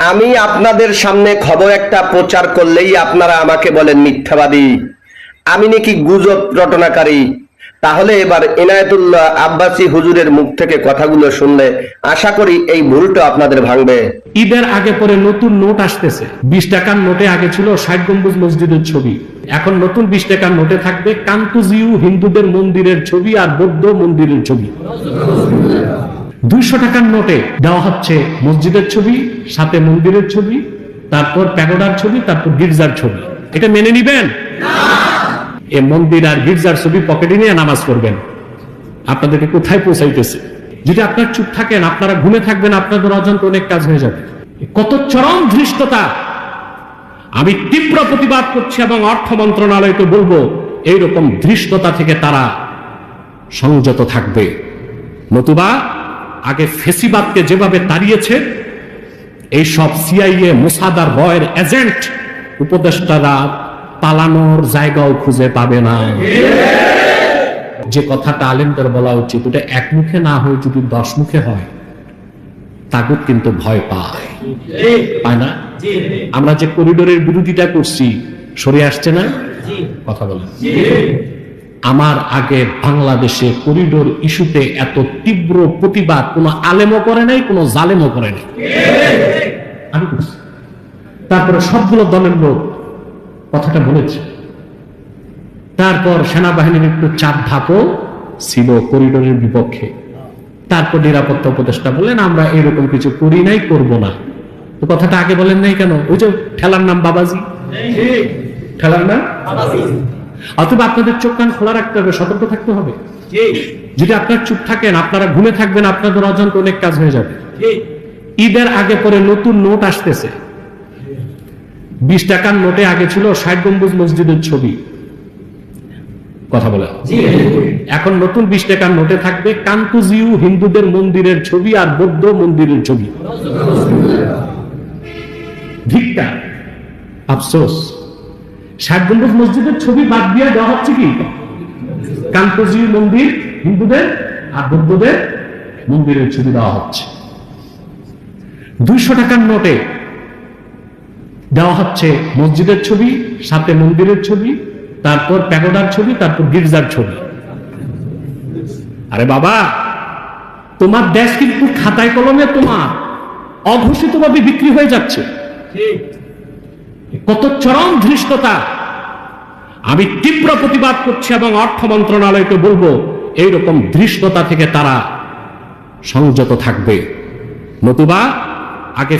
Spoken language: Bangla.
আমি আপনাদের সামনে খবর একটা প্রচার করলেই আপনারা আমাকে বলেন মিথ্যাবাদী, আমি নাকি গুজব রটনাকারী। তাহলে এবার ইনায়েতুল্লাহ আব্বাসী হুজুরের মুখ থেকে কথাগুলো শুনলে আশা করি এই ভুলটা আপনাদের ভাঙবে। ঈদের আগে পরে নতুন নোট আসতেছে। 20 টাকার নোটে আগে ছিল 60 গম্বুজ মসজিদের ছবি, এখন নতুন 20 টাকার নোটে থাকবে কান্তজিউ হিন্দুদের মন্দিরের ছবি আর বৌদ্ধ মন্দিরের ছবি। 200 টাকার নোটে দেওয়া হচ্ছে মসজিদের ছবি, সাথে মন্দিরের ছবি, তারপর প্যাগোডার ছবি, তারপর গির্জার ছবি। এটা মেনে নিবেন? এ মন্দির আর গির্জার ছবি পকেটে নিয়ে নামাজ পড়বেন, আপনাদেরকে কোথায় পৌঁছাইতেছে? যদি আপনার চুপ থাকেন, আপনারা ঘুমে থাকবেন, আপনাদের অজান্তে অনেক কাজ হয়ে যাবে। কত চরম ধৃষ্টতা! আমি তীব্র প্রতিবাদ করছি এবং অর্থ মন্ত্রণালয়কে বলবো এইরকম ধৃষ্টতা থেকে তারা সংযত থাকবে, নতুবা আগে ফেসিবাদকে যেভাবে তাড়িয়েছে এই সব সিআইএ, মোসাদ আর বয়ের এজেন্ট উপদেষ্টারা পালানোর জায়গাও খুঁজে পাবে না। যে কথাটা আলেমদের বলা উচিত, ওটা এক মুখে না হয়ে যদি 10 মুখে হয়, তাগুত কিন্তু ভয় পায় না? আমরা যে করিডোরের বিরোধিতা করছি, সরে আসছে না? কথা বলেন। আমার আগে বাংলাদেশে করিডোর ইস্যুতে এত তীব্র প্রতিবাদ কোন আলেমও করে নাই, কোন জালেমও করে নাই, আমি করছি। তারপরে সবগুলো দলের লোক কথাটা বলেছে। তারপর সেনাবাহিনীর একটু চাপ ধাপও ছিল করিডোরের বিপক্ষে। তারপর নিরাপত্তা উপদেষ্টা বললেন আমরা এরকম কিছু করি নাই, করব না। তো কথাটা আগে বলেন নাই কেন? ওই যে ঠেলার নাম বাবাজি, ঠেলার নাম বাবাজি। অথবা আপনাদের চোখ কান খোলা রাখতে হবে, সতর্ক থাকতে হবে। যদি আপনার চুপ থাকেন, আপনারা ঘুমে থাকবেন, আপনাদের অজান্তে অনেক কাজ হয়ে যাবে। ঈদের আগে পরে নতুন নোট আসতেছে। 20 টাকার নোটে আগে ছিল 60 গম্বুজ মসজিদের ছবি, কথা বলে। এখন নতুন 20 টাকার নোটে থাকবে কান্তজিউ হিন্দুদের মন্দিরের ছবি আর বৌদ্ধ মন্দিরের ছবি। ধিক্কার, আফসোস। 60 গম্বুজ মসজিদের ছবি বাদ দিয়ে দেওয়া হচ্ছে কি কান্তজিউ মন্দির হিন্দুদের আর বৌদ্ধদের মন্দিরের ছবি দেওয়া হচ্ছে। 200 টাকার নোটে দেওয়া হচ্ছে মসজিদের ছবি, সাথে মন্দিরের ছবি, তারপর প্যাগোডার ছবি, তারপর গির্জার ছবি। আরে বাবা, তোমার দেশ কিন্তু খাতায় কলমে তোমার অঘোষিতভাবে বিক্রি হয়ে যাচ্ছে। কত চরম ধৃষ্টতা! আমি তীব্র প্রতিবাদ করছি এবং অর্থ মন্ত্রণালয়কে বলবো এইরকম ধৃষ্টতা থেকে তারা সংযত থাকবে, নতুবা আগে